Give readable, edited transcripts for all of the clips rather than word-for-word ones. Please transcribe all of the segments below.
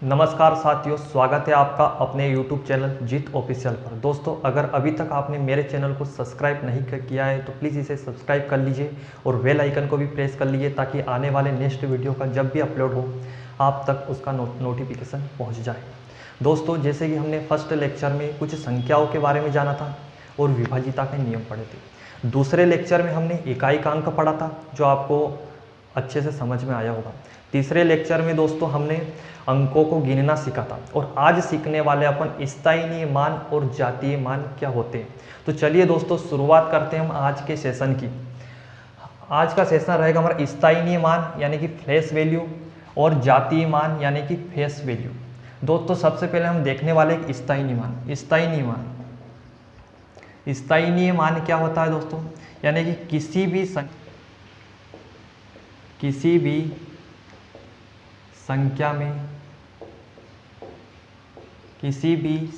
नमस्कार साथियों, स्वागत है आपका अपने YouTube चैनल जीत ऑफिशियल पर। दोस्तों, अगर अभी तक आपने मेरे चैनल को सब्सक्राइब नहीं किया है तो प्लीज़ इसे सब्सक्राइब कर लीजिए और बेल आइकन को भी प्रेस कर लीजिए ताकि आने वाले नेक्स्ट वीडियो का जब भी अपलोड हो आप तक उसका नोटिफिकेशन पहुंच जाए। दोस्तों, जैसे कि हमने फर्स्ट लेक्चर में कुछ संख्याओं के बारे में जाना था और विभाज्यता के नियम पढ़े थे। दूसरे लेक्चर में हमने इकाई का अंक पढ़ा था जो आपको अच्छे से समझ में आया होगा। तीसरे लेक्चर में दोस्तों हमने अंकों को गिनना सीखा था और आज सीखने वाले अपन स्थायी मान और जातीय मान क्या होते हैं। तो चलिए दोस्तों, शुरुआत करते हैं हम आज के सेशन की। आज का सेशन रहेगा हमारा स्थायी मान यानी कि फेस वैल्यू और जातीय मान यानी कि फेस वैल्यू। दोस्तों, सबसे पहले हम देखने वाले एक स्थायी मान। स्थायी मान क्या होता है दोस्तों? यानी कि किसी भी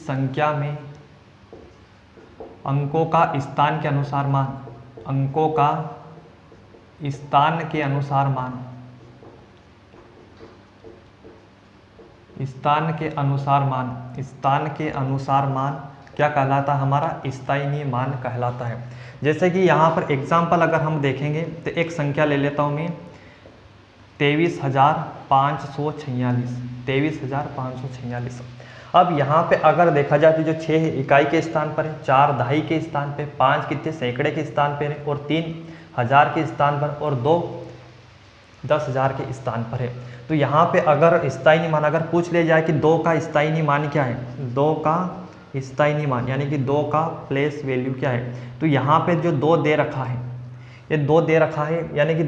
संख्या में अंकों का स्थान के अनुसार मान क्या कहलाता है? हमारा स्थायी मान कहलाता है। जैसे कि यहाँ पर एग्जाम्पल अगर हम देखेंगे तो एक संख्या ले लेता हूँ मैं, 23,546। अब यहाँ पे अगर देखा जाए तो जो 6 इकाई के स्थान पर है, 4 दहाई के स्थान पे, 5 कितने सैकड़े के स्थान पर है और 3 हज़ार के स्थान पर और 2 10,000 के स्थान पर है। तो यहाँ पे अगर स्थायी मान अगर पूछ लिया जाए कि 2 का स्थायी मान क्या है, 2 का स्थायी मान यानी कि 2 का प्लेस वैल्यू क्या है, तो यहाँ पे जो 2 दे रखा है, ये 2 दे रखा है यानी कि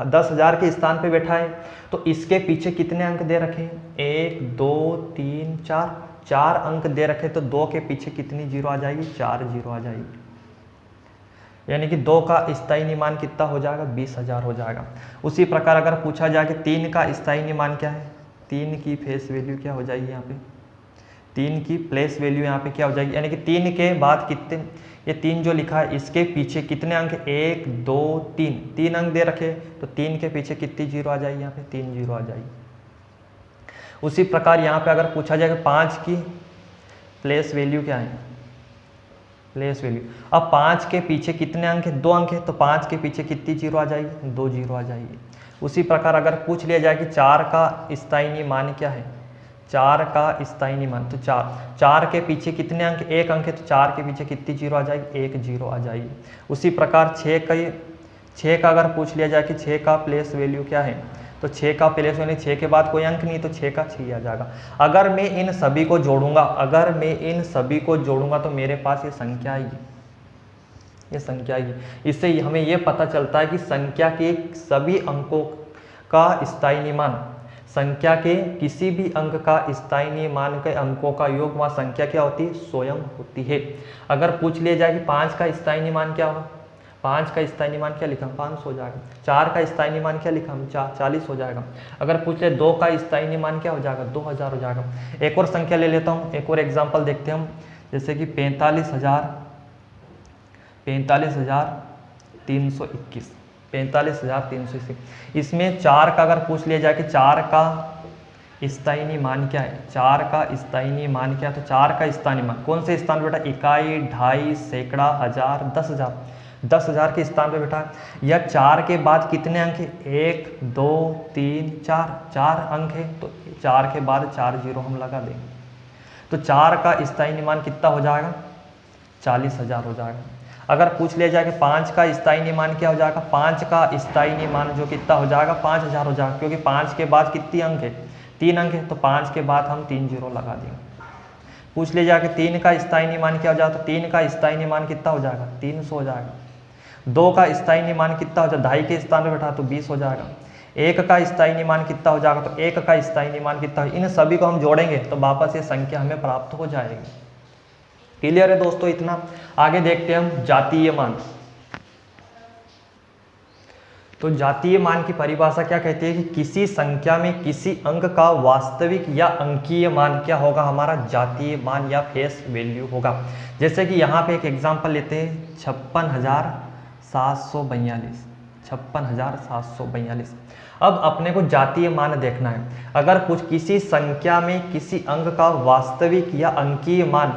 10,000 के स्थान पे बैठा है, तो इसके पीछे कितने अंक दे रखे हैं? 1 2 3 4 अंक दे रखे, तो 2 के पीछे कितनी जीरो आ जाएगी? 4 जीरो आ जाएगी। यानी कि 2 का स्थायी मान कितना हो जाएगा? 20,000 हो जाएगा। उसी प्रकार अगर पूछा जाए कि 3 का स्थायी मान क्या है, 3 की फेस वैल्यू क्या हो जाएगी? यहाँ पे 3 की प्लेस वैल्यू यहाँ पे क्या हो जाएगी? यानी कि 3 के बाद कितने, ये 3 जो लिखा है इसके पीछे कितने अंक? 1 2 3 अंक दे रखे, तो 3 के पीछे कितनी जीरो आ जाएगी? यहाँ पे 3 जीरो आ जाएगी। उसी प्रकार यहाँ पे अगर पूछा जाए कि 5 की प्लेस वैल्यू क्या है, प्लेस वैल्यू, अब 5 के पीछे कितने अंक है? 2 अंक है, तो 5 के पीछे कितनी जीरो आ जाएगी? 2 जीरो आ जाएगी। उसी प्रकार अगर पूछ लिया जाए कि 4 का स्थायी मान क्या है, 4 का स्थायी मान, तो 4 के पीछे कितने अंक? 1 अंक है, तो 4 के पीछे कितनी जीरो आ जाएगी? 1 जीरो आ जाएगी। उसी प्रकार 6 का अगर पूछ लिया जाए कि 6 का प्लेस वैल्यू क्या है, तो 6 का प्लेस वैल्यू, 6 के बाद कोई अंक नहीं, तो 6 का 6 आ जाएगा। अगर मैं इन सभी को जोड़ूंगा तो मेरे पास ये संख्या आएगी, इससे हमें ये पता चलता है कि संख्या के सभी अंकों का स्थायी मान, संख्या के किसी भी अंक का स्थायी मान के अंकों का योग वहाँ संख्या क्या होती है? स्वयं होती है। अगर पूछ लिया जाए कि 5 का स्थायी मान क्या होगा, 5 का स्थायी मान क्या लिखा? 500 हो जाएगा। 4 का स्थायी मान क्या लिखा? 40 हो जाएगा। अगर पूछ ले 2 का स्थायी मान क्या हो जाएगा? 2000 हो जाएगा। एक और संख्या ले लेता हूँ, एक और एग्जाम्पल देखते हैं हम, जैसे कि 45,321। इसमें 4 का अगर पूछ लिया जाए कि 4 का स्थायी मान क्या है, 4 का स्थायी मान क्या है, तो 4 का स्थायी मान कौन से स्थान पे बेटा? इकाई, ढाई, सैकड़ा, हजार, 10,000, 10,000 के स्थान पे बैठा है। या 4 के बाद कितने अंक है? 1 2 3 4 अंक है, तो 4 के बाद 4 जीरो हम लगा देंगे, तो 4 का स्थायी मान कितना हो जाएगा? 40,000 हो जाएगा। अगर पूछ लिया जाए कि 5 का स्थायी मान क्या हो जाएगा, 5 का स्थायी मान जो कितना हो जाएगा? 5,000 हो जाएगा, क्योंकि 5 के बाद कितनी अंक है? 3 अंक है, तो 5 के बाद हम 3 जीरो लगा देंगे। पूछ लिया जाए कि 3 का स्थायी मान क्या हो जाएगा, तो 3 का स्थायी मान कितना हो जाएगा? 300 हो जाएगा। 2 का स्थायी मान कितना हो जाएगा? ढाई के स्थान पर बैठा, तो 20 हो जाएगा। 1 का स्थायी मान कितना हो जाएगा, तो 1 का स्थायी मान कितना? इन सभी को हम जोड़ेंगे तो वापस ये संख्या हमें प्राप्त हो जाएगी। क्लियर है दोस्तों इतना? आगे देखते हैं हम जातीय मान। तो जातीय मान की परिभाषा क्या कहती है कि किसी संख्या में किसी अंक का वास्तविक या अंकीय मान क्या होगा? हमारा जातीय मान या फेस वैल्यू होगा। जैसे कि यहाँ पे एक एग्जांपल लेते हैं, 56,742। 56,742। अब अपने को जातीय मान देखना है। अगर कुछ किसी संख्या में किसी अंक का वास्तविक या अंकीय मान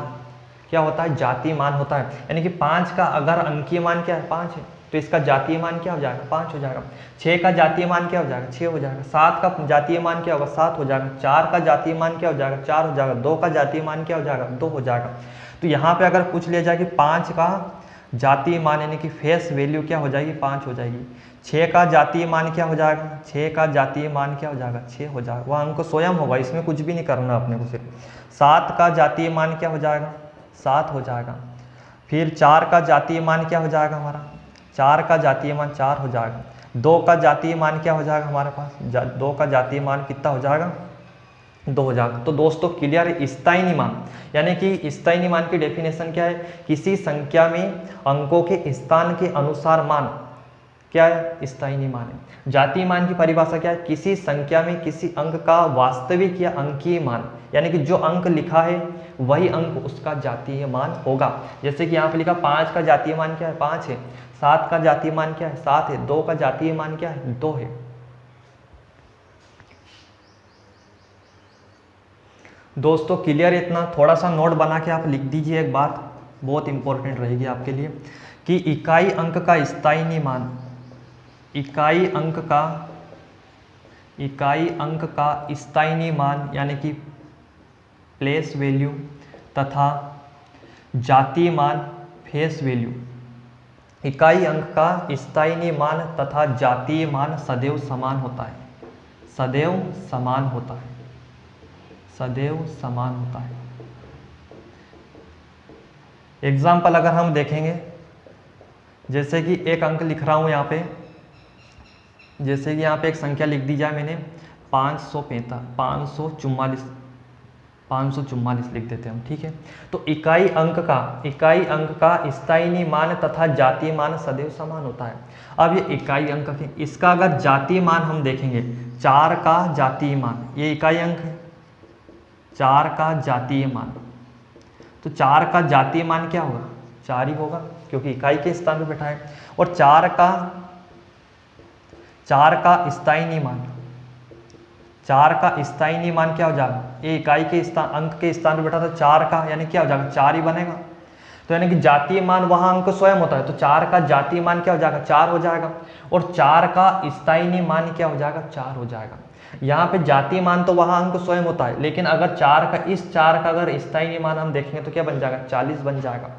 क्या होता है, जातीय मान होता है। यानी कि 5 का अगर अंकीय मान क्या है, 5 है, तो इसका जातीय मान क्या हो जाएगा, 5 हो जाएगा। 6 का जातीय मान क्या हो जाएगा, 6 हो जाएगा। 7 का जातीय मान क्या होगा, 7 हो जाएगा। 4 का जातीय मान क्या हो जाएगा, 4 हो जाएगा। 2 का जातीय मान क्या हो जाएगा, 2 हो जाएगा। तो यहाँ पे अगर पूछ लिया जाए कि 5 का जातीय मान यानी कि फेस वैल्यू क्या हो जाएगी, 5 हो जाएगी। 6 का जातीय मान क्या हो जाएगा, 6 का जातीय मान क्या हो जाएगा, 6 हो जाएगा। वह अंक स्वयं होगा, इसमें कुछ भी नहीं करना अपने को सिर्फ। 7 का जातीय मान क्या हो जाएगा, 7 हो जाएगा। फिर 4 का जातीय मान क्या हो जाएगा हमारा, 4 का जातीय मान 4 हो जाएगा। 2 का जातीय मान क्या हो जाएगा हमारे पास, 2 का जातीय मान कितना हो जाएगा, 2 हो जाएगा। तो दोस्तों क्लियर है, स्थायी मान यानी कि स्थायी मान की डेफिनेशन क्या है, किसी संख्या में अंकों के स्थान के अनुसार मान क्या है, स्थायी मान है। जातीय मान की परिभाषा क्या है, किसी संख्या में किसी अंक का वास्तविक या अंकीय मान, यानी कि जो अंक लिखा है वही अंक उसका जातीय मान होगा। जैसे कि यहाँ पे लिखा 5 का जातीय मान क्या है, 5 है। 7 का जातीय मान क्या है, 7 है। 2 का जातीय मान क्या है, 2 है। दोस्तों क्लियर इतना, थोड़ा सा नोट बना के आप लिख दीजिए एक बात, बहुत इंपॉर्टेंट रहेगी आपके लिए, कि इकाई अंक का स्थायी मान, इकाई अंक का स्थायी मान यानी कि प्लेस वैल्यू तथा जातीय मान फेस वैल्यू, इकाई अंक का स्थायी मान तथा जातीय मान सदैव समान होता है, सदैव समान होता है, सदैव समान होता है। एग्जाम्पल अगर हम देखेंगे, जैसे कि एक अंक लिख रहा हूं यहाँ पे, जैसे कि यहाँ पे एक संख्या लिख दी जाए मैंने 544 लिख देते हैं हम, ठीक है। तो इकाई अंक का स्थायी मान तथा जातीय मान सदैव समान होता है। अब ये इकाई अंक है, इसका अगर जातीय मान हम देखेंगे, 4 का जातीय मान, ये इकाई अंक है, 4 का जातीय मान, तो 4 का जातीय मान क्या होगा, 4 ही होगा, क्योंकि इकाई के स्थान पे बैठा है। और 4 का स्थायी मान, 4 का स्थायी मान क्या हो जाएगा, ये इकाई के स्थान अंक के स्थान पे बैठा था, 4 का यानी क्या हो जाएगा, 4 ही बनेगा। तो यानी कि जातीय मान वहाँ अंक स्वयं होता है, तो 4 का जातीय मान क्या हो जाएगा, 4 हो जाएगा। और 4 का स्थायी मान क्या हो जाएगा, 4 हो जाएगा। यहाँ पे जातीय मान तो वहाँ अंक स्वयं होता है, लेकिन अगर 4 का अगर स्थायी मान हम देखेंगे तो क्या बन जाएगा, 40 बन जाएगा।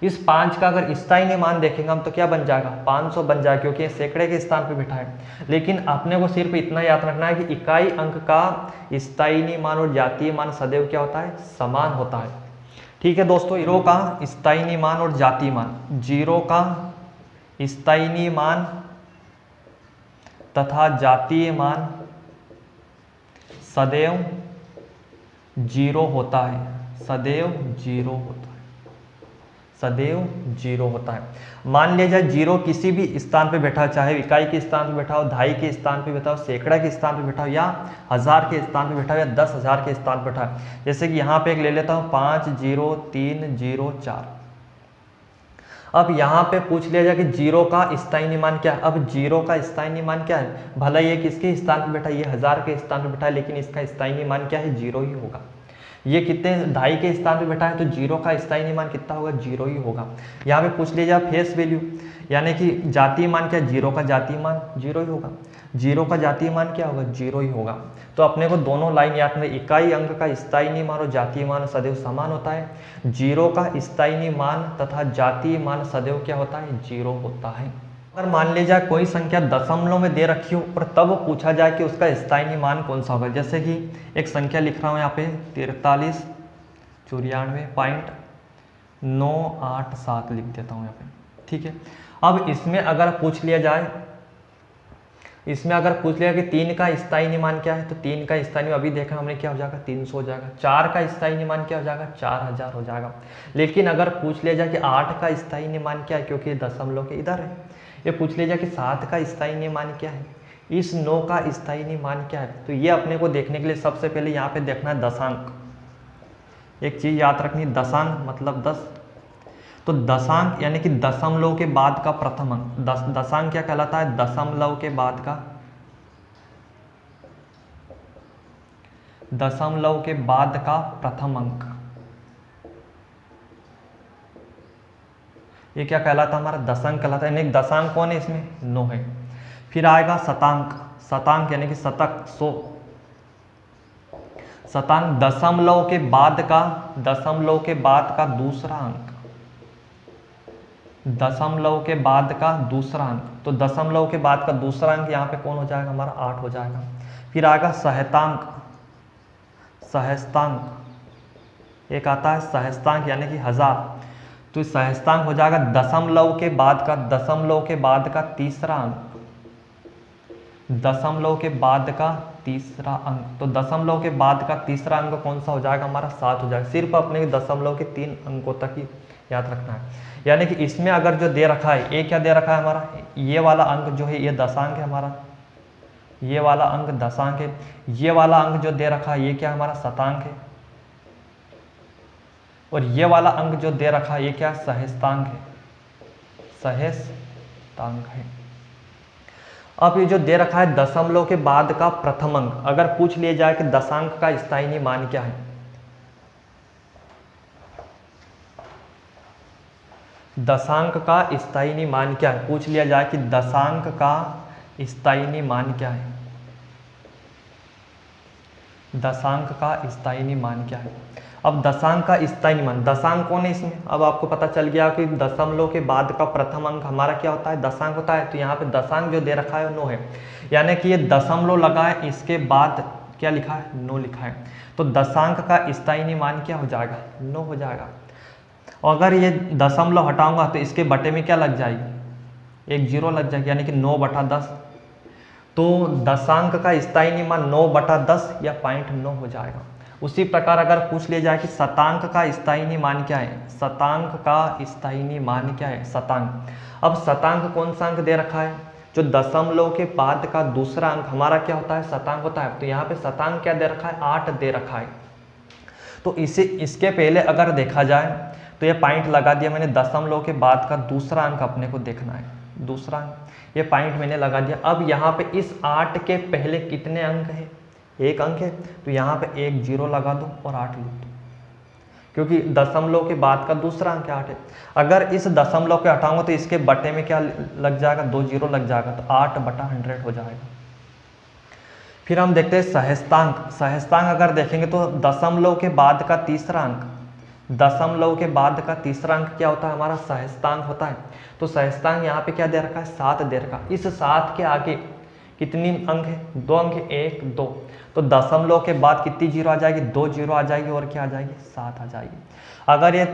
इस 5 का अगर स्थायी मान देखेंगे हम तो क्या बन जाएगा, 500 बन जाएगा, क्योंकि सैकड़े के स्थान पे बैठा है। लेकिन अपने को सिर्फ इतना याद रखना है कि इकाई अंक का स्थायी मान और जातीय मान सदैव क्या होता है, समान होता है, ठीक है दोस्तों। 0 का स्थायी मान और जातीय मान, 0 का स्थायी मान तथा जातीय मान सदैव 0 होता है, सदैव 0 होता है, सदैव 0 होता है। मान लिया जाए 0 किसी भी स्थान पे बैठा, चाहे इकाई के स्थान पे बैठा हो, दहाई के स्थान पे बैठा हो, सैकड़ा के स्थान पे बैठा हो, या 1000 के स्थान पे बैठा हो, या 10,000 के स्थान पे बैठा है। जैसे कि यहाँ पे एक ले लेता हूँ 50304। अब यहाँ पे पूछ लिया जाए कि 0 का स्थायी मान क्या है। अब 0 का स्थायी मान क्या है, भला ये किसके स्थान पे बैठा है, ये 1000 के स्थान पे बैठा है, लेकिन इसका स्थायी मान क्या है, 0 ही होगा। ये कितने दहाई के स्थान पे बैठा है, तो 0 का स्थायी मान कितना होगा, 0 ही होगा। यहाँ पे पूछ लिया जाए फेस वैल्यू, यानी कि जातीय मान क्या है, 0 का जातीय मान 0 ही होगा। 0 का जातीय मान क्या होगा, 0 ही होगा। तो अपने को दोनों लाइन याद में, इकाई अंक का स्थायी मान और जातीय मान सदैव समान होता है। 0 का स्थायी मान तथा जातीय मान सदैव क्या होता है, 0 होता है। अगर मान ली जाए कोई संख्या दशमलव में दे रखी हो और तब पूछा जाए कि उसका स्थायी मान कौन सा होगा, जैसे कि एक संख्या लिख रहा हूँ यहाँ पे 4394.987 लिख देता हूँ यहाँ पे, ठीक है। अब इसमें अगर पूछ लिया जाए, कि 3 का स्थायी मान क्या है, तो 3 का स्थायी अभी देखा हमने क्या हो जाएगा, 300 हो जाएगा। 4 का स्थायी मान क्या हो जाएगा, 4000 हो जाएगा। लेकिन अगर पूछ लिया जाए कि 8 का स्थायी मान क्या है, क्योंकि दशमलव के इधर है, ये पूछ लिया जाए कि 7 का स्थायी मान क्या है, इस 9 का स्थायी मान क्या है, तो ये अपने को देखने के लिए सबसे पहले यहाँ पे देखना है दशांक। एक चीज़ याद रखनी, दशांक मतलब 10। तो दशांक यानी कि दशमलव के बाद का प्रथम अंक, दशांक क्या कहलाता है? दशमलव के बाद का, दशमलव के बाद का प्रथम अंक, ये क्या कहलाता है? हमारा दशांक कहलाता है। यानी दशांक कौन है इसमें? 9 है। फिर आएगा शतांक, शतांक यानी कि शतक 100, शतांक दशमलव के बाद का, दशमलव के बाद का दूसरा अंक, दशमलव के बाद का दूसरा अंक। तो दशमलव के बाद का दूसरा अंक यहाँ पे कौन हो जाएगा? हमारा 8 हो जाएगा। फिर आएगा सहस्तांक, सहस्तांक एक आता है सहस्तांक यानी कि 1000, तो सहस्तांक हो जाएगा दशमलव के बाद का, दशमलव के बाद का तीसरा अंक, दशमलव के बाद का तीसरा अंक। तो दशमलव के बाद का तीसरा अंक कौन सा हो जाएगा? हमारा 7 हो जाएगा। सिर्फ अपने दशमलव के 3 अंकों तक ही याद रखना है। यानी कि इसमें अगर जो दे रखा है, ये क्या दे रखा है हमारा? ये वाला अंक जो है ये दशांक है हमारा, ये वाला अंक दशांक है। ये वाला अंक जो दे रखा है ये क्या हमारा? शतांक है। और ये वाला अंक जो दे रखा है ये क्या? सहस्तांक है, सहस्तांक है। अब ये जो दे रखा है दशमलव के बाद का प्रथम अंक, अगर पूछ लिया जाए कि दशांक का स्थायी मान क्या है, दशांक का स्थायी मान क्या है, पूछ लिया जाए कि दशांक का स्थायी मान क्या है, दशांक का स्थायी मान क्या है। अब दशांक का स्थायी मान, दशांक कौन है इसमें? अब आपको पता चल गया कि दशमलव के बाद का प्रथम अंक हमारा क्या होता है? दशांक होता है। तो यहाँ पे दशांक जो दे रखा है वो 9 है, यानी कि ये दशमलव लगा है, इसके बाद क्या लिखा है? 9 लिखा है। तो दशांक का स्थायी मान क्या हो जाएगा? 9 हो जाएगा। और अगर ये दशमलव हटाऊंगा तो इसके बटे में क्या लग जाएगी? एक 0 लग जाएगी, यानी कि 9/10। तो दशांक का स्थायी मान 9/10 या 0.9 हो जाएगा। उसी प्रकार अगर पूछ लिया जाए कि शतांक का स्थायी मान क्या है, शतांक का स्थायी मान क्या है? शतांक। अब शतांक कौन सा अंक दे रखा है? जो दशमलव के बाद का दूसरा अंक हमारा क्या होता है? शतांक होता है। तो यहाँ पे शतांक क्या दे रखा है? 8 दे रखा है। तो इसके पहले अगर देखा जाए तो ये पॉइंट लगा दिया मैंने, दशमलव के बाद का दूसरा अंक अपने को देखना है, दूसरा अंक, ये पॉइंट मैंने लगा दिया। अब यहाँ पे इस 8 के पहले कितने अंक है? 1 अंक है, तो यहाँ पे एक 0 लगा दो और 8 लिख दो, क्योंकि दशमलव के बाद का दूसरा अंक 8 है। अगर इस दशमलव के हटाऊंगा तो इसके बटे में क्या लग जाएगा? 2 0 लग जाएगा, तो 8/100 हो जाएगा। फिर हम देखते हैं सहस्तांक। सहस्तांक अगर देखेंगे तो दशमलव के बाद का तीसरा अंक, दशमलव के बाद का तीसरा अंक क्या होता है? हमारा सहस्तांक होता है। तो सहस्तांक यहाँ पे क्या दे रखा है? 7 दे रखा है। इस 7 के आगे कितनी अंक है? 2 अंक है, 1 2। तो दशमलव के बाद कितनी 0 आ जाएगी? 2 0 आ जाएगी, और क्या आ जाएगी? 7 आ जाएगी। अगर ये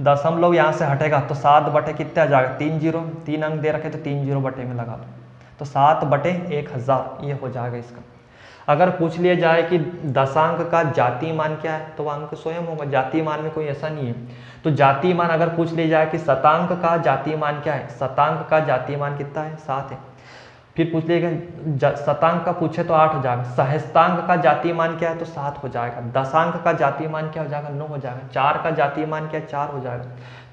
दशमलव यहाँ से हटेगा तो 7 बटे कितने आ जाएगा? 3 0, 3 अंक दे रखे तो 3 0 बटे में लगा दो, तो 7/1000 ये हो जाएगा इसका। अगर पूछ लिया जाए कि दशांक का जातीय मान क्या है, तो वह अंक स्वयं होगा। जातीय मान में कोई ऐसा नहीं है। तो जातीय मान अगर पूछ लिया जाए कि शतांक का जातीय मान क्या है, शतांक का जातीय मान कितना है? 7 है। फिर पूछ लिएगा शतांक का पूछे तो 8 हो जाएगा। सहस्तांक का जातीय मान क्या है? तो 7 हो जाएगा। दशांक का जातीय मान क्या हो जाएगा? 9 हो जाएगा। 4 का जातीय मान क्या है? 4 हो जाएगा।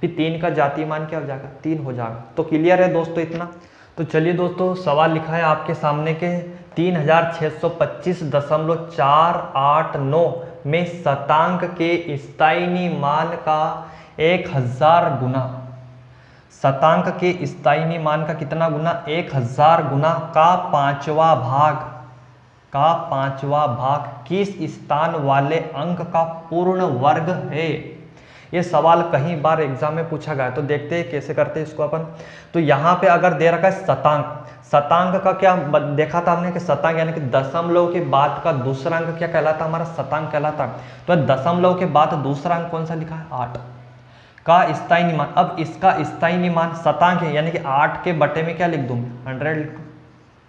फिर 3 का जातीय मान क्या हो जाएगा? 3 हो जाएगा। तो क्लियर है दोस्तों इतना? तो चलिए दोस्तों, सवाल लिखा है आपके सामने के 3625.489 में शतांक के स्थायी मान का 1000 गुना, शतांक के स्थायी मान का कितना गुना? 1000 गुना का 5वां भाग किस स्थान वाले अंक का पूर्ण वर्ग है? ये सवाल कहीं बार एग्जाम में पूछा गया है। तो देखते हैं कैसे करते हैं इसको अपन। तो यहाँ पे अगर दे रखा है शतांक, शतांक का क्या देखा था हमने कि शतांक यानी कि दशमलव के बाद का दूसरा अंक क्या कहलाता? हमारा शतांक कहलाता। तो दशमलव के बाद दूसरा अंक कौन सा लिखा है? 8 का स्थायी मान। अब इसका स्थायी मान शतांक है, यानी कि 8 के बटे में क्या लिख दूंगा? 100 लिख दूँ।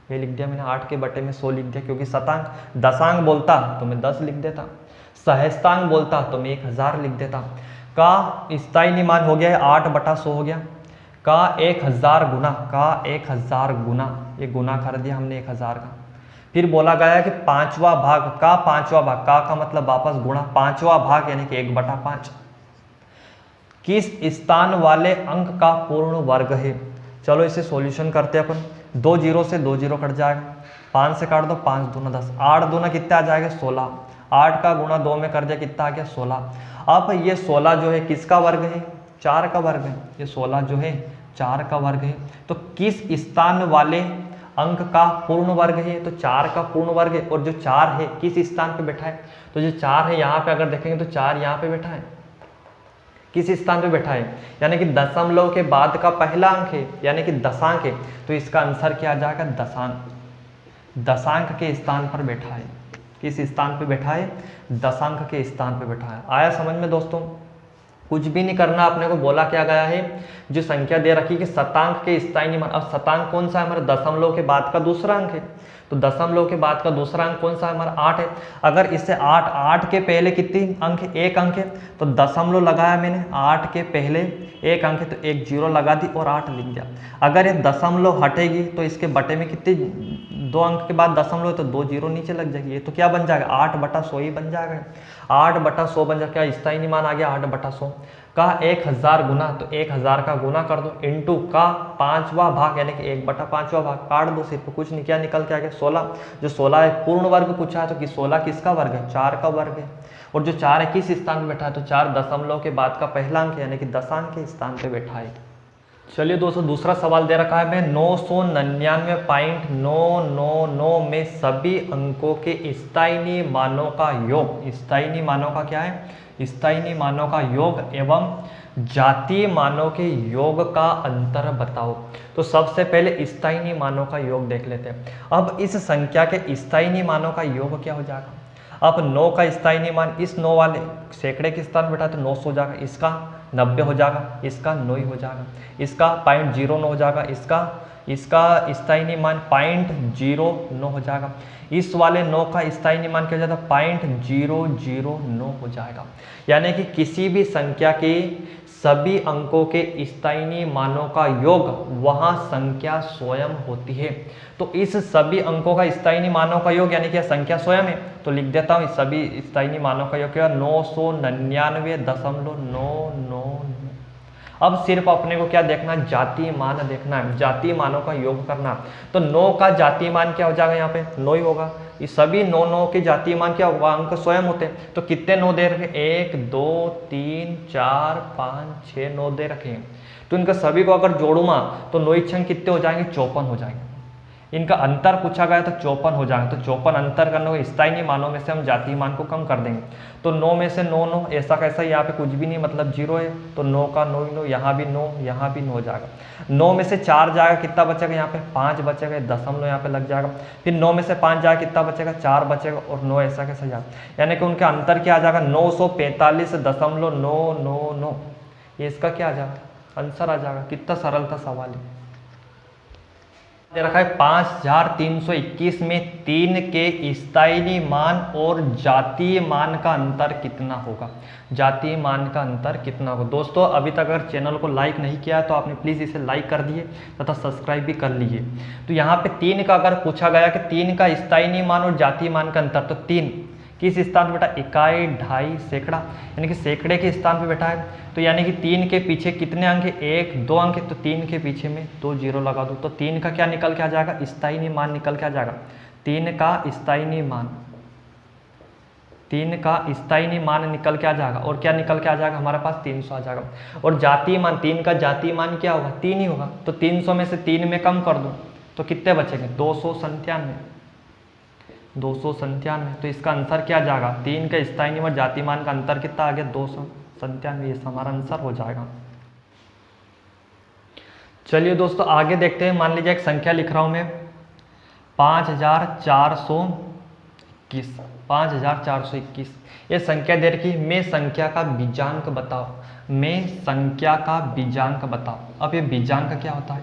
ये लिख दिया मैंने, 8 के बटे में 100 लिख दिया, क्योंकि शतांक दशांक बोलता तो मैं 10 लिख देता, सहस्तांक बोलता तो मैं 1000 लिख देता। का स्थायी मान हो गया है 8/100 हो गया, का 1000 गुना, का 1000 गुना, ये गुना कर दिया हमने 1000 का। फिर बोला गया कि 5वां भाग, का 5वां भाग, का मतलब वापस गुणा, 5वां भाग यानी कि 1/5 किस स्थान वाले अंक का पूर्ण वर्ग है। चलो इसे सॉल्यूशन करते हैं अपन। 2 जीरो से 2 जीरो कट जाएगा, 5 से काट दो, 5 दूना 10, 8 दूना कितना आ जाएगा 16, 8 का गुणा 2 में कर दिया कितना आ गया 16। अब ये 16 जो है किसका वर्ग है, 4 का वर्ग है। ये 16 जो है 4 का वर्ग है। तो किस स्थान वाले अंक का पूर्ण वर्ग है, तो 4 का पूर्ण वर्ग है। और जो 4 है किस स्थान पे बैठा है, तो जो 4 है यहाँ पे अगर देखेंगे तो 4 यहाँ पे बैठा है, किस स्थान पे बैठा है, यानी कि दशमलव के बाद का पहला अंक है, यानी कि दशांक है। तो इसका आंसर क्या आ जाएगा, दशांक। दशांक के स्थान पर बैठा है। किस स्थान पे बैठा है, दशांक के स्थान पे बैठा है। आया समझ में दोस्तों। कुछ भी नहीं करना, अपने को बोला क्या गया है, जो संख्या दे रखी कि शतांक के स्थायी मान। अब शतांक कौन सा है, हमारे दशमलव के बाद का दूसरा अंक है। तो दशमलव के बाद का दूसरा अंक कौन सा है, हमारा 8 है। अगर इससे 8 के पहले कितनी अंक है, 1 अंक है, तो दशमलव लगाया मैंने, 8 के पहले 1 अंक है तो 1 जीरो लगा दी और 8 लिख दिया। अगर ये दशमलव हटेगी तो इसके बटे में कितनी, 2 अंक के बाद दशमलव तो 2 जीरो नीचे लग जाएगी। ये तो क्या बन जाएगा, 8/100 ही बन जाएगा। 8/100 बन जाएगा। क्या स्थायी मान आ गया 8/100 का 1000 गुना, तो 1000 का गुना कर दो, इंटू का 5वां भाग यानी कि 1/5वां भाग, काट दो सिर्फ, कुछ नहीं, क्या निकल के आ गया 16। जो 16 है पूर्ण वर्ग पूछा है, तो कि 16 किसका वर्ग है, 4 का वर्ग है। और जो 4 है किस स्थान पे बैठा है, तो 4 दशमलव के बाद का पहला अंक यानी कि दशांक के स्थान पे बैठा है। चलिए दोस्तों, दूसरा सवाल दे रखा है मैं 999.999 में सभी अंकों के स्थायी मानों का योग, स्थायी मानों का क्या है, स्थायी मानों का योग एवं जातीय मानों के योग का अंतर बताओ। तो सबसे पहले स्थायी मानों का योग देख लेते हैं। अब इस संख्या के स्थायी मानों का योग क्या हो जाएगा। अब 9 का स्थायी मान, इस 9 वाले सैकड़े के स्थान बैठा तो 900 हो जाएगा, इसका 90 हो जाएगा, इसका 9 हो जाएगा, इसका 0.09 हो जाएगा, इसका स्थायी मान 0.009 हो जाएगा। इस वाले 9 का स्थायी मान क्या हो जाता है, 0.009 हो जाएगा। यानी कि किसी भी संख्या के सभी अंकों के स्थायी मानों का योग वहाँ संख्या स्वयं होती है। तो इस सभी अंकों का स्थायी मानों का योग यानी कि संख्या स्वयं है, तो लिख देता हूँ सभी स्थायी मानों का योग क्या, 999.999। अब सिर्फ अपने को क्या देखना, जातीय मान देखना है, जातीय मानों का योग करना। तो 9 का जातीय मान क्या हो जाएगा, यहाँ पे 9 ही होगा। ये सभी 9 के जातीय मान क्या होगा, अंक स्वयं होते हैं। तो कितने 9 दे रखे, 1 2 3 4 5 6 9 दे रखे हैं। तो इनका सभी को अगर जोड़ूंगा तो 9 छंग कितने हो जाएंगे, 54 हो जाएंगे। इनका अंतर पूछा गया तो 54 हो जाएगा। तो 54 अंतर करने को स्थायी मानों में से हम जातीय मान को कम कर देंगे। तो 9 में से 9 9 ऐसा कैसा, यहाँ पे कुछ भी नहीं मतलब 0 है, तो 9 का 9 9, यहाँ भी 9, यहाँ भी 9 हो जाएगा। 9 में से 4 जाएगा, कितना बचेगा, यहाँ पे 5 बचेगा, दशमलव यहाँ पे लग जाएगा। फिर 9 में से 5 जाएगा, कितना बचेगा, 4 बचेगा, और 9 ऐसा कैसा जाएगा, यानी कि उनका अंतर क्या आ जाएगा, 945.999। ये इसका क्या आ जाएगा, आंसर आ जाएगा। कितना सरल था सवाल है। दे रखा है 5321 में 3 के स्थायी मान और जातीय मान का अंतर कितना होगा, जातीय मान का अंतर कितना होगा। दोस्तों अभी तक अगर चैनल को लाइक नहीं किया है तो आपने प्लीज़ इसे लाइक कर दिए तथा सब्सक्राइब भी कर लीजिए। तो यहाँ पे 3 का अगर पूछा गया कि 3 का स्थायी मान और जातीय मान का अंतर, तो 3 किस स्थान पे बैठा, इकाई, ढाई, सैकड़ा, यानी कि सैकड़े के स्थान पे बैठा है। तो यानी कि 3 के पीछे कितने अंक है, 1 2 अंक है, तो 3 के पीछे में 2 जीरो लगा दूँ तो 3 का क्या निकल के आ जाएगा, स्थायी मान निकल के आ जाएगा। 3 का स्थायी मान, 3 का स्थायी मान निकल के आ जाएगा। और क्या निकल के आ जाएगा, हमारे पास 300 आ जाएगा। और जातीय मान, 3 का जातीय मान क्या होगा, 3 ही होगा। तो 300 में से 3 में कम कर दूँ तो कितने बचेंगे, 297, 297। तो इसका आंसर क्या आ जाएगा, 3 का स्थायी मान जातीय मान का अंतर कितना आ गया, 297। ये हमारा आंसर हो जाएगा। चलिए दोस्तों आगे देखते हैं। मान लीजिए एक संख्या लिख रहा हूं मैं 5421, 5421 ये संख्या दे रखी। मैं संख्या का बीजांक बताओ, मैं संख्या का बीजांक बताओ। अब ये बीजांक क्या होता है,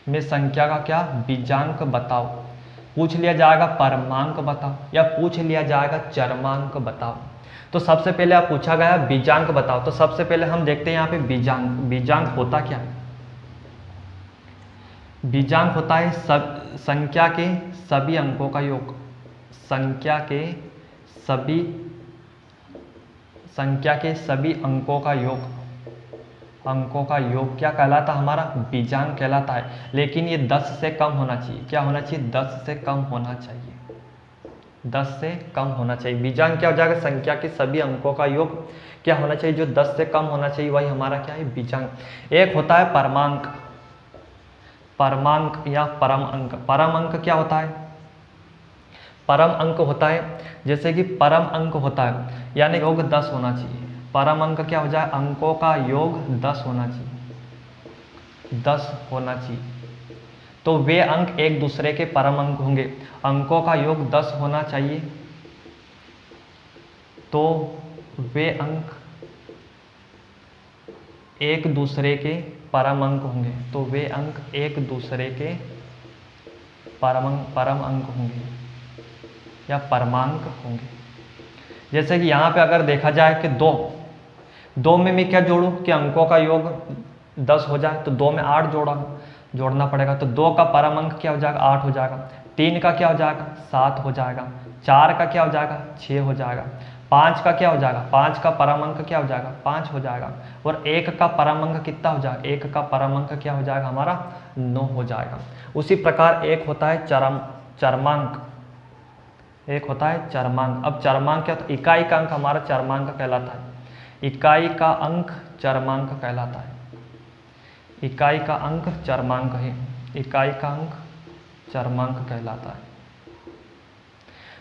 मैं संख्या का क्या बीजांक बताओ। पूछ लिया जाएगा परमांक बताओ या पूछ लिया जाएगा चरमांक बताओ। तो सबसे पहले आप पूछा गया बीजांक बताओ। तो सबसे पहले हम देखते हैं यहाँ पे बीजांक। बीजांक होता क्या है, बीजांक होता है संख्या के सभी अंकों का योग, संख्या के संख्या के सभी अंकों का योग, अंकों का योग क्या कहलाता है? हमारा बीजांक कहलाता है। लेकिन ये 10 से कम होना चाहिए। क्या होना चाहिए? 10 से कम होना चाहिए। 10 से कम होना चाहिए। बीजांक क्या हो जाएगा? संख्या के सभी अंकों का योग क्या होना चाहिए? जो 10 से कम होना चाहिए वही हमारा क्या है? बीजांक। एक होता है परमांक, परमांक या परम अंक। परम अंक क्या होता है? परम अंक होता है, जैसे कि परम अंक होता है यानी योग 10 होना चाहिए। परम अंक क्या हो जाए? अंकों का योग 10 होना चाहिए, 10 होना चाहिए। तो वे अंक एक दूसरे के परम अंक होंगे। अंकों का योग 10 होना चाहिए तो वे अंक एक दूसरे के परम अंक होंगे। तो वे अंक एक दूसरे के परम अंक होंगे या परमांक होंगे। जैसे कि यहाँ पे अगर देखा जाए कि 2 में मैं क्या जोड़ूं कि अंकों का योग 10 हो जाए, तो 2 में 8 जोड़ना पड़ेगा। तो 2 का परम अंक क्या हो जाएगा? 8 हो जाएगा। 3 का क्या हो जाएगा? 7 हो जाएगा। 4 का क्या हो जाएगा? 6 हो जाएगा। 5 का क्या हो जाएगा? 5 का परम अंक क्या हो जाएगा? 5 हो जाएगा। और 1 का परम अंक कितना हो जाएगा? 1 का परम अंक क्या हो जाएगा? हमारा 9 हो जाएगा। उसी प्रकार एक होता है चरमांक, एक होता है चरमांक। अब चरमांक क्या होता है? इकाई का अंक हमारा चरमांक कहलाता है। इकाई का अंक चरमांक कहलाता है। इकाई का अंक चरमांक है। इकाई का अंक चरमांक कहलाता है।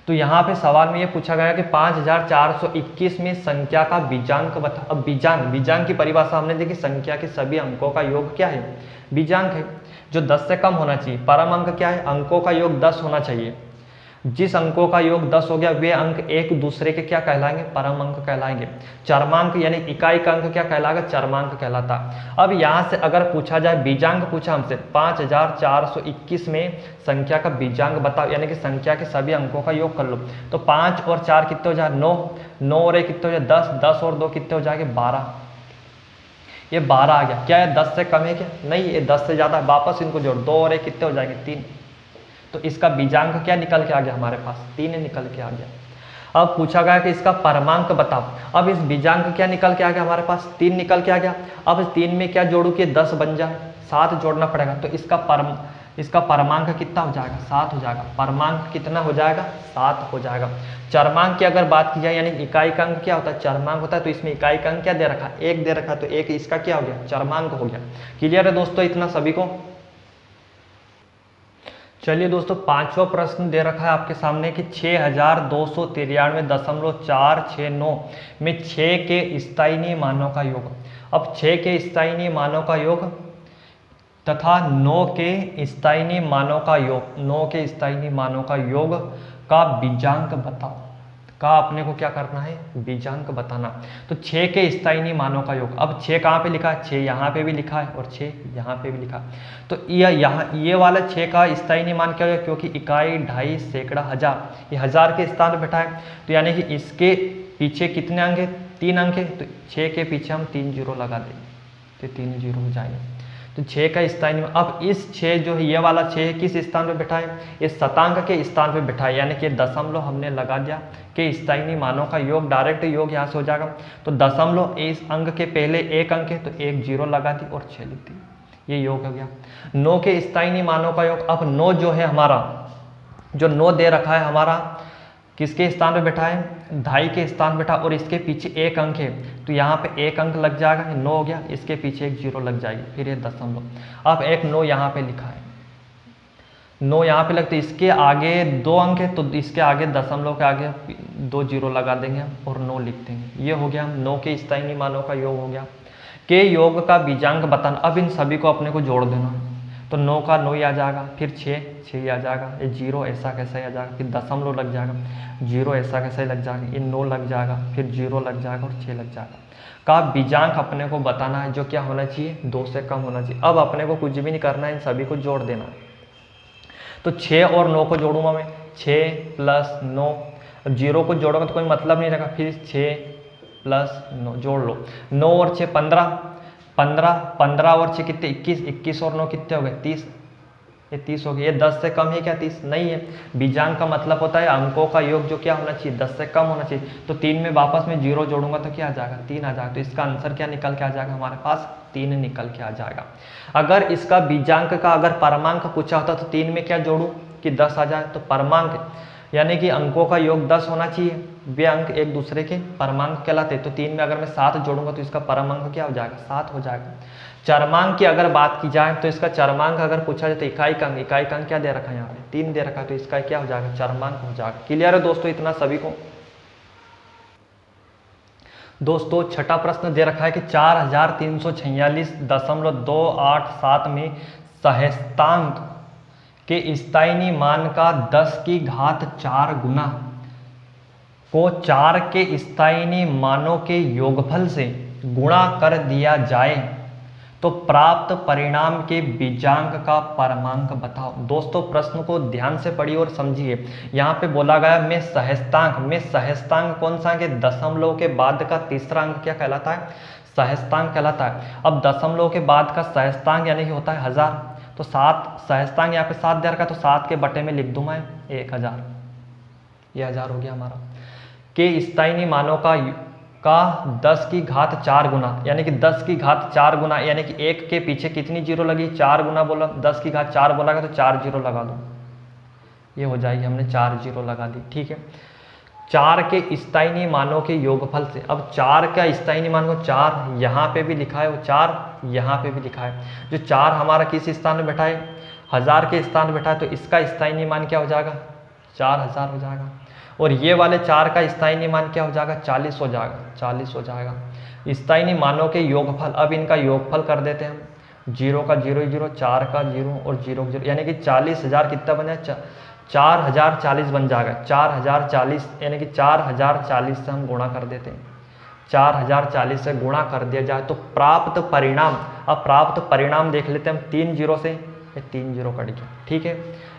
तो यहाँ पे सवाल में ये पूछा गया कि 5421 में संख्या का बीजांक बता। अब बीजांक की परिभाषा हमने देखी, संख्या के सभी अंकों का योग क्या है? बीजांक है, जो 10 से कम होना चाहिए। परम अंक क्या है? अंकों का योग 10 होना चाहिए। जिस अंकों का योग 10 हो गया वे अंक एक दूसरे के क्या कहलाएंगे? परम अंक कहलाएंगे। चरमांक यानी इकाई का अंक क्या कहलाएगा? चरमांक कहलाता। अब यहाँ से अगर पूछा जाए बीजांक, पूछा हमसे 5421 में संख्या का बीजांक बताओ, यानी कि संख्या के सभी अंकों का योग कर लो। तो 5 और 4 कितने हो जाए? 9। 9 और 1 कितने हो जाए? 10। 10 और 2 कितने हो जाएंगे? 12। ये 12 आ गया। क्या है 10 से कम है क्या? नहीं, ये 10 से ज़्यादा है। वापस इनको जोड़, 2 और 1 कितने हो जाएंगे? 3। तो इसका बीजांक क्या निकल के आ गया हमारे पास? 3 निकल के आ गया। अब पूछा गया कि इसका परमांक बताओ। अब इस बीजांक क्या निकल के आ गया हमारे पास? 3 निकल के आ गया। अब इस 3 में क्या जोड़ू कि 10 बन जाए? 7 जोड़ना पड़ेगा। तो इसका परमांक कितना हो जाएगा? 7 हो जाएगा। परमांक कितना हो जाएगा? 7 हो जाएगा। चरमांक की अगर बात की जाए यानी इकाई का अंक क्या होता है? चरमांक होता है। तो इसमें इकाई का अंक क्या दे रखा? 1 दे रखा। तो 1 इसका क्या हो गया? चरमांक हो गया। क्लियर है दोस्तों इतना सभी को? चलिए दोस्तों, 5वां प्रश्न दे रखा है आपके सामने कि 6293.469 में 6 के स्थायी मानों का योग। अब 6 के स्थायी मानों का योग तथा 9 के स्थायी मानों का योग, 9 के स्थायी मानों का योग का बीजांक बताओ। का अपने को क्या करना है? बीजांक बताना। तो 6 के स्थायी मानों का योग। अब 6 कहाँ पे लिखा है? 6 यहाँ पे भी लिखा है और 6 यहाँ पे भी लिखा है। तो ये वाला 6 का स्थायी मान क्या है? क्योंकि इकाई, ढाई, सैकड़ा, हजार, ये हजार के स्थान पे बैठा है। तो यानी कि इसके पीछे कितने अंक है? 3 अंक है। तो 6 के पीछे हम 3 जीरो लगा देंगे तो 3 जीरो हो जाएंगे। तो 6 का स्थायी। अब इस 6 जो है ये वाला 6 है किस स्थान पे बैठा है? ये शतांक के स्थान पे बैठा है। यानी कि दशमलव हमने लगा दिया कि स्थायी मानों का योग, डायरेक्ट योग यहाँ से हो जाएगा। तो दशमलव इस अंक के पहले 1 अंक है तो 1 जीरो लगा दी और 6 लिख दी। ये योग हो गया। 9 के स्थायी मानों का योग। अब 9 जो है हमारा, जो 9 दे रखा है हमारा किसके स्थान पे बैठा है? ढाई के स्थान बैठा और इसके पीछे 1 अंक है। तो यहाँ पे 1 अंक लग जाएगा, 9 हो गया। इसके पीछे 1 जीरो लग जाएगी, फिर ये दशमलव। अब एक 9 यहाँ पे लिखा है, 9 यहाँ पे लगते, इसके आगे 2 अंक है तो इसके आगे दशमलव के आगे 2 जीरो लगा देंगे और 9 लिख देंगे। ये हो गया 9 के स्थायी मानों का योग हो गया। के योग का बीजांक बताना। अब इन सभी को अपने को जोड़ देना। तो 9 का 9 ही आ जाएगा, फिर 6 ही आ जाएगा, ये जीरो ऐसा कैसा ही आ जाएगा, फिर दशमलव लग जाएगा, जीरो ऐसा कैसा ही लग जाएगा, ये 9 लग जाएगा, फिर जीरो लग जाएगा और 6 लग जाएगा। का बीजांक अपने को बताना है जो क्या होना चाहिए? 2 से कम होना चाहिए। अब अपने को कुछ भी नहीं करना है, इन सभी को जोड़ देना है। तो 6 और 9 को जोड़ूंगा मैं, 6 + 9। अब जीरो को जोड़ोगे तो कोई मतलब नहीं रहेगा, फिर 6 + 9 जोड़ लो। 9 और 6 15, 15 और 6 कितने? 21, 21 और 9 कितने हो गए? 30, ये 30 हो गया। ये 10 से कम है क्या 30? नहीं है। बीजांक का मतलब होता है अंकों का योग जो क्या होना चाहिए 10 से कम होना चाहिए। तो 3 में वापस में 0 जोड़ूंगा तो क्या आ जाएगा 3 आ जाएगा। तो इसका आंसर क्या निकल के आ जाएगा हमारे पास 3 निकल के आ जाएगा। अगर इसका बीजांक का अगर परमांक पूछा होता तो 3 में क्या जोड़ूं कि 10 आ जाए। तो परमांक यानी कि अंकों का योग 10 होना चाहिए, वे अंक एक दूसरे के परमांक कहलाते। तो 3 में अगर मैं 7 जोड़ूंगा तो इसका परमांक क्या हो जाएगा 7 हो जाएगा। चरमांक की अगर बात की जाए तो इसका चरमांक अगर पूछा जाए तो इकाई का अंक क्या दे रखा है यहाँ पे 3 दे रखा है। तो इसका क्या हो जाएगा चरमांक हो जाएगा। क्लियर है दोस्तों इतना सभी को? दोस्तों छठा प्रश्न दे रखा है कि 4346.287 में सहस्तांक के स्थायी मान का 10 की घात 4 गुना को 4 के स्थायी मानों के योगफल से गुणा कर दिया जाए तो प्राप्त परिणाम के बीजांक का परमांक बताओ। दोस्तों प्रश्न को ध्यान से पढ़िए और समझिए। यहाँ पे बोला गया में सहस्तांक कौन सा है? दशमलव के बाद का तीसरा अंक क्या कहलाता है? सहस्तांक कहलाता है। अब दशमलव के बाद का सहस्तांक यानी कि होता है 1000। तो 7 सहस्तांक यहाँ पे 7 दे रखा है तो 7 के बटे में लिख दूं मैं 1000। ये 1000 हो गया हमारा। के स्थायी मानों का 10 की घात 4 गुना यानी कि 10 की घात 4 गुना यानी कि 1 के पीछे कितनी जीरो लगी 4 गुना बोला 10 की घात 4 बोला तो 4 जीरो लगा दो। ये हो जाएगी हमने 4 जीरो लगा दी। ठीक है। 4 के स्थायी मानों के योगफल से। अब 4 का स्थायी मान को 4 यहाँ पे भी लिखा है और 4 यहाँ पे भी लिखा है। जो 4 हमारा किस स्थान में बैठा है 1000 के स्थान में बैठा है तो इसका स्थायी मान क्या हो जाएगा 4000 हो जाएगा। और ये वाले 4 का स्थायी मान क्या हो जाएगा 40 हो जाएगा। 40 हो जाएगा। स्थायी मानों के योगफल। अब इनका योगफल कर देते हैं हम। 0 का 0 0 4 का 0 और 0 0 यानी कि 40,000 कितना बन जाए 4040 बन जाएगा। 4040 यानी कि 4040 से हम गुणा कर देते हैं। 4040 से गुणा कर दिया जाए तो प्राप्त परिणाम। अब प्राप्त परिणाम देख लेते हैं हम 3 0 से। ये 3 0 कट गया। ठीक है।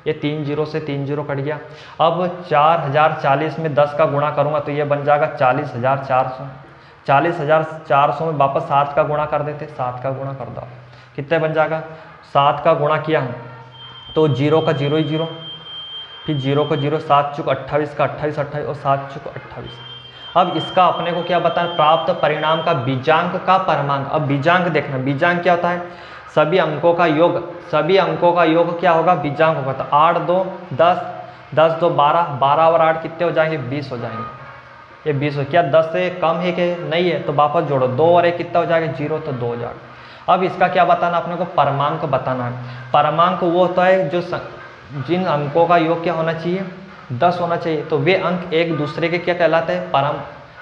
ये 3 0 से 3 0 कट गया। अब 4040 में 10 का गुणा करूंगा तो ये बन जाएगा 40,400। 40,400 में वापस 7 का गुणा कर देते। 7 का गुणा कर दो कितने बन जाएगा 7 का गुणा किया हम तो 0 का 0 ही 0 फिर 0 का 0 7 चुक 28 का 28 28 और 7 चुक 28। अब इसका अपने को क्या बताना प्राप्त परिणाम का बीजांक का परमांक। अब बीजांक देखना बीजांक क्या होता है सभी अंकों का योग क्या होगा बीजांक होगा। तो 8 2 10 10 2 12 12 और 8 कितने हो जाएंगे 20 हो जाएंगे। ये 20 हो क्या 10 से कम है कि नहीं है तो वापस जोड़ो 2 और 1 कितना हो जाएगा 0 तो 2 हो जाएगा। अब इसका क्या बताना अपने को परमांक बताना है। परमांक वो होता है जो जिन अंकों का योग क्या होना चाहिए 10 होना चाहिए। तो वे अंक एक दूसरे के क्या कहलाते हैं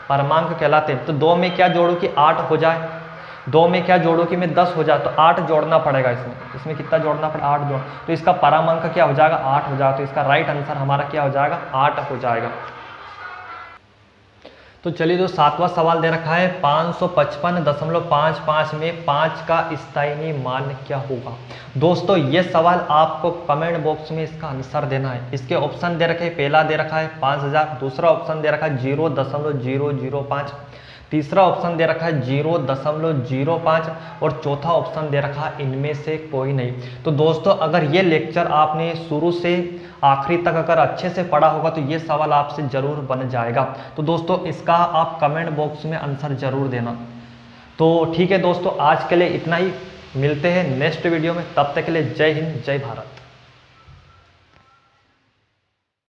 परमांक कहलाते हैं। तो 2 में क्या जोड़ो कि 8 हो जाए 2 में क्या जोड़ो कि मैं 10 हो जाए तो 8 जोड़ना पड़ेगा इसमें कितना जोड़ना पड़ेगा 8 जोड़। तो इसका परमांक क्या हो जाएगा 8 हो जाएगा। तो इसका राइट आंसर हमारा क्या हो जाएगा 8 हो जाएगा। तो चलिए जो 7वां सवाल दे रखा है 555.55 में 5 का स्थायी मान क्या होगा। दोस्तों ये सवाल आपको कमेंट बॉक्स में इसका आंसर देना है। इसके ऑप्शन दे रखे पहला दे रखा है 5000, दूसरा ऑप्शन दे रखा है 0.005, तीसरा ऑप्शन दे रखा है 0.05 और चौथा ऑप्शन दे रखा है इनमें से कोई नहीं। तो दोस्तों अगर ये लेक्चर आपने शुरू से आखिरी तक अगर अच्छे से पढ़ा होगा तो ये सवाल आपसे जरूर बन जाएगा। तो दोस्तों इसका आप कमेंट बॉक्स में आंसर जरूर देना। तो ठीक है दोस्तों आज के लिए इतना ही, मिलते हैं नेक्स्ट वीडियो में। तब तक के लिए जय हिंद जय भारत।